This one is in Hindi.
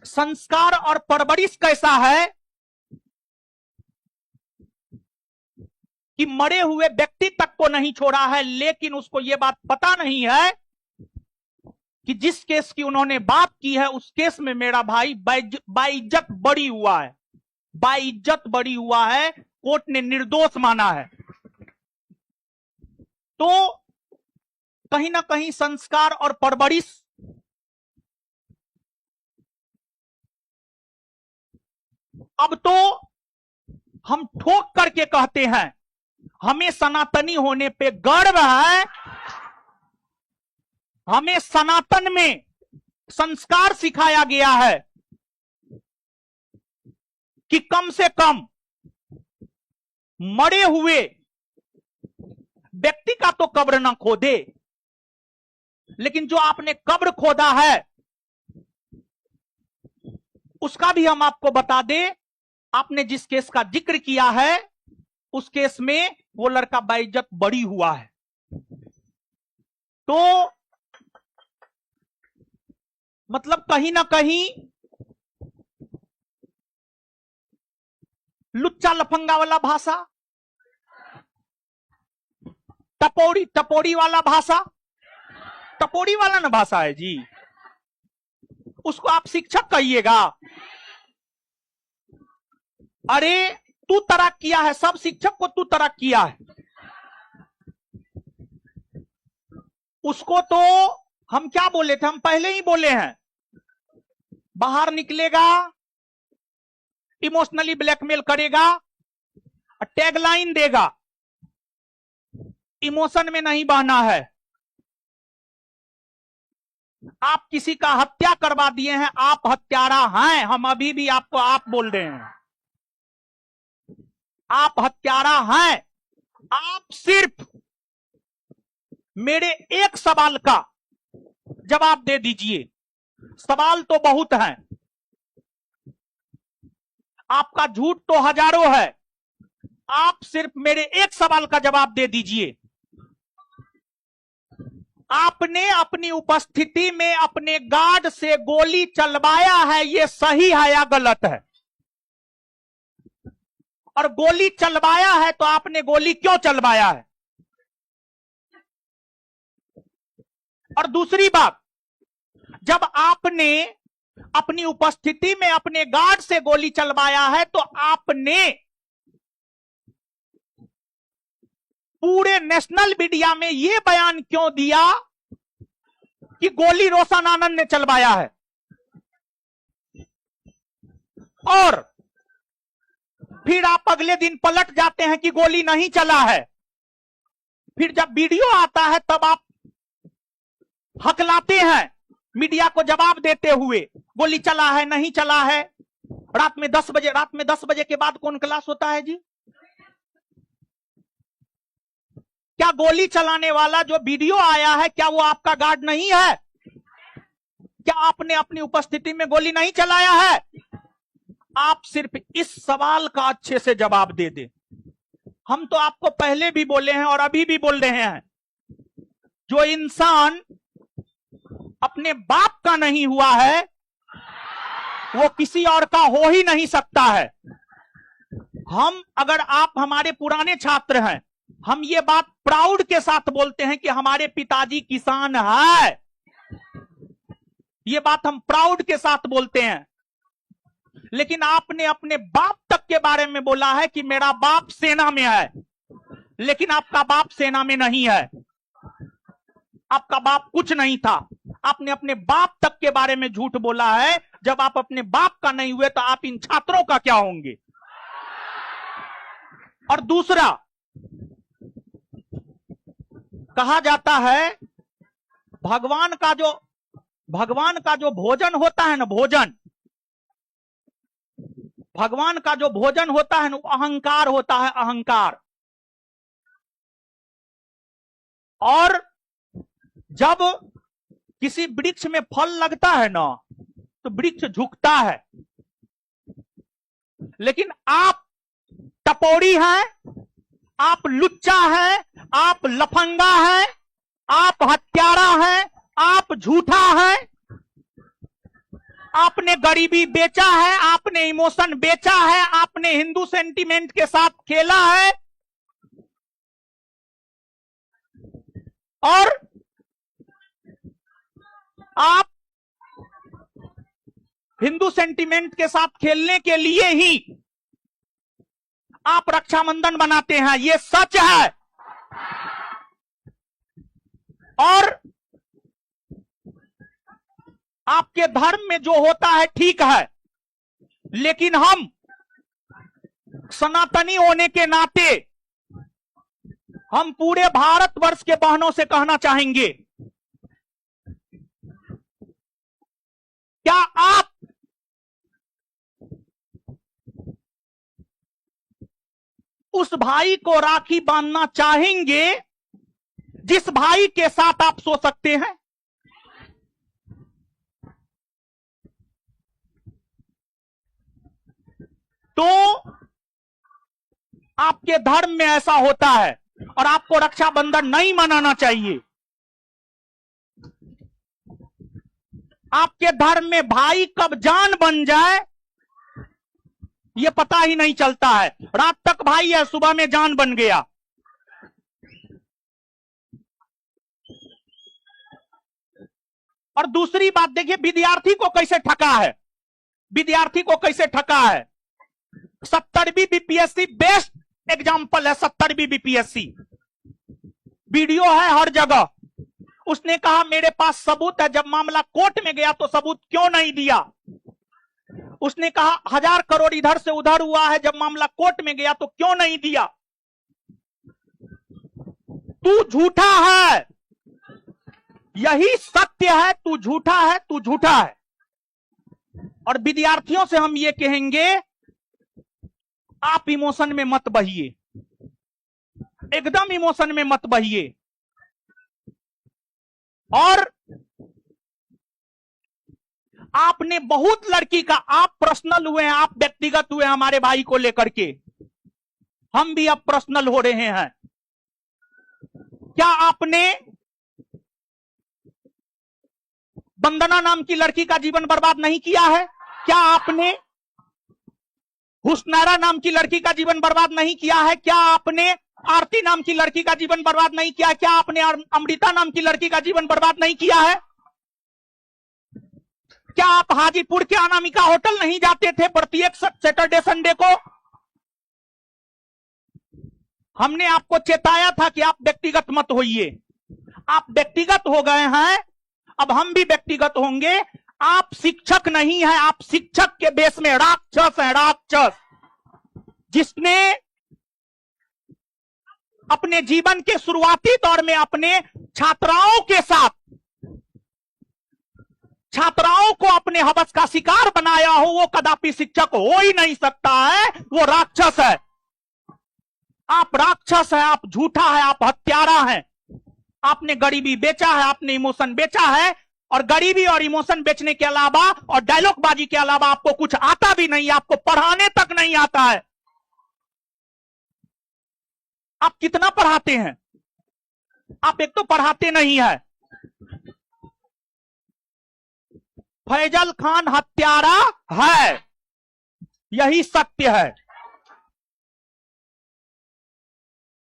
संस्कार और परवरिश कैसा है कि मरे हुए व्यक्ति तक को नहीं छोड़ा है, लेकिन उसको यह बात पता नहीं है कि जिस केस की उन्होंने बात की है उस केस में मेरा भाई बाइज्जत बरी हुआ है, बाइज्जत बरी हुआ है, कोर्ट ने निर्दोष माना है। तो कहीं ना कहीं संस्कार और परवरिश अब तो हम ठोक करके कहते हैं, हमें सनातनी होने पे गर्व है, हमें सनातन में संस्कार सिखाया गया है कि कम से कम मरे हुए व्यक्ति का तो कब्र ना खोदे, लेकिन जो आपने कब्र खोदा है उसका भी हम आपको बता दें। आपने जिस केस का जिक्र किया है उस केस में वो लड़का बाइज्जत बरी हुआ है। तो मतलब कहीं ना कहीं लुच्चा लफंगा वाला भाषा, टपोरी वाला भाषा, टपोरी वाला ना भाषा है जी, उसको आप शिक्षक कहिएगा। अरे तू तराक किया है, सब शिक्षक को तू तराक किया है, उसको तो हम क्या बोले थे, हम पहले ही बोले हैं, बाहर निकलेगा, इमोशनली ब्लैकमेल करेगा, टैगलाइन देगा, इमोशन में नहीं बहना है। आप किसी का हत्या करवा दिए हैं, आप हत्यारा हैं, हम अभी भी आपको आप बोल रहे हैं, आप हत्यारा हैं। आप सिर्फ मेरे एक सवाल का जवाब दे दीजिए, सवाल तो बहुत हैं, आपका झूठ तो हजारों है, आप सिर्फ मेरे एक सवाल का जवाब दे दीजिए। आपने अपनी उपस्थिति में अपने गार्ड से गोली चलवाया है, यह सही है या गलत है? और गोली चलवाया है तो आपने गोली क्यों चलवाया है? और दूसरी बात, जब आपने अपनी उपस्थिति में अपने गार्ड से गोली चलवाया है तो आपने पूरे नेशनल मीडिया में यह बयान क्यों दिया कि गोली रोशन आनंद ने चलवाया है? और फिर आप अगले दिन पलट जाते हैं कि गोली नहीं चला है। फिर जब वीडियो आता है तब आप हकलाते हैं मीडिया को जवाब देते हुए, गोली चला है नहीं चला है। रात में 10 बजे के बाद कौन क्लास होता है जी? क्या गोली चलाने वाला जो वीडियो आया है क्या वो आपका गार्ड नहीं है? क्या आपने अपनी उपस्थिति में गोली नहीं चलाया है? आप सिर्फ इस सवाल का अच्छे से जवाब दे दें। हम तो आपको पहले भी बोले हैं और अभी भी बोल रहे हैं, जो इंसान अपने बाप का नहीं हुआ है वो किसी और का हो ही नहीं सकता है। हम, अगर आप हमारे पुराने छात्र हैं, हम ये बात प्राउड के साथ बोलते हैं कि हमारे पिताजी किसान है, ये बात हम प्राउड के साथ बोलते हैं। लेकिन आपने अपने बाप तक के बारे में बोला है कि मेरा बाप सेना में है, लेकिन आपका बाप सेना में नहीं है, आपका बाप कुछ नहीं था। आपने अपने बाप तक के बारे में झूठ बोला है। जब आप अपने बाप का नहीं हुए तो आप इन छात्रों का क्या होंगे? और दूसरा, कहा जाता है भगवान का जो भोजन होता है ना, भगवान का जो भोजन होता है ना, अहंकार होता है, अहंकार। और जब किसी वृक्ष में फल लगता है ना तो वृक्ष झुकता है, लेकिन आप टपोरी हैं, आप लुच्चा हैं, आप लफंगा हैं, आप हत्यारा हैं, आप झूठा हैं, आपने गरीबी बेचा है, आपने इमोशन बेचा है, आपने हिंदू सेंटीमेंट के साथ खेला है और आप हिंदू सेंटीमेंट के साथ खेलने के लिए ही आप रक्षाबंधन बनाते हैं, ये सच है। और आपके धर्म में जो होता है ठीक है, लेकिन हम सनातनी होने के नाते हम पूरे भारतवर्ष के बहनों से कहना चाहेंगे, क्या आप उस भाई को राखी बांधना चाहेंगे जिस भाई के साथ आप सो सकते हैं? तो आपके धर्म में ऐसा होता है और आपको रक्षाबंधन नहीं मनाना चाहिए। आपके धर्म में भाई कब जान बन जाए ये पता ही नहीं चलता है। रात तक भाई है, सुबह में जान बन गया। और दूसरी बात देखिए, विद्यार्थी को कैसे ठगा है, विद्यार्थी को कैसे ठगा है। 70वीं बीपीएससी बेस्ट एग्जाम्पल है। 70वीं बीपीएससी वीडियो है हर जगह। उसने कहा मेरे पास सबूत है, जब मामला कोर्ट में गया तो सबूत क्यों नहीं दिया। उसने कहा 1000 करोड़ इधर से उधर हुआ है, जब मामला कोर्ट में गया तो क्यों नहीं दिया। तू झूठा है, यही सत्य है। तू झूठा है, तू झूठा है। और विद्यार्थियों से हम ये कहेंगे, आप इमोशन में मत बहिए, एकदम इमोशन में मत बहिए। और आपने बहुत लड़की का, आप पर्सनल हुए हैं, आप व्यक्तिगत हुए हमारे भाई को लेकर के, हम भी अब पर्सनल हो रहे हैं। क्या आपने वंदना नाम की लड़की का जीवन बर्बाद नहीं किया है? क्या आपने हुस्नैरा नाम की लड़की का जीवन बर्बाद नहीं किया है? क्या आपने आरती नाम की लड़की का जीवन बर्बाद नहीं किया? क्या आपने अमृता नाम की लड़की का जीवन बर्बाद नहीं किया है? क्या आप हाजीपुर के अनामिका होटल नहीं जाते थे प्रत्येक सैटरडे संडे को? हमने आपको चेताया था कि आप व्यक्तिगत मत होइए। आप व्यक्तिगत हो गए हैं, अब हम भी व्यक्तिगत होंगे। आप शिक्षक नहीं हैं, आप शिक्षक के बेस में राक्षस हैं, राक्षस। जिसने अपने जीवन के शुरुआती दौर में अपने छात्राओं के साथ, छात्राओं को अपने हवस का शिकार बनाया हो, वो कदापि शिक्षक हो ही नहीं सकता है, वो राक्षस है। आप राक्षस है, आप झूठा है, आप हत्यारा है। आपने गरीबी बेचा है, आपने इमोशन बेचा है। और गरीबी और इमोशन बेचने के अलावा और डायलॉगबाजी के अलावा आपको कुछ आता भी नहीं, आपको पढ़ाने तक नहीं आता है। आप कितना पढ़ाते हैं? आप एक तो पढ़ाते नहीं है। फैजल खान हत्यारा है, यही सत्य है।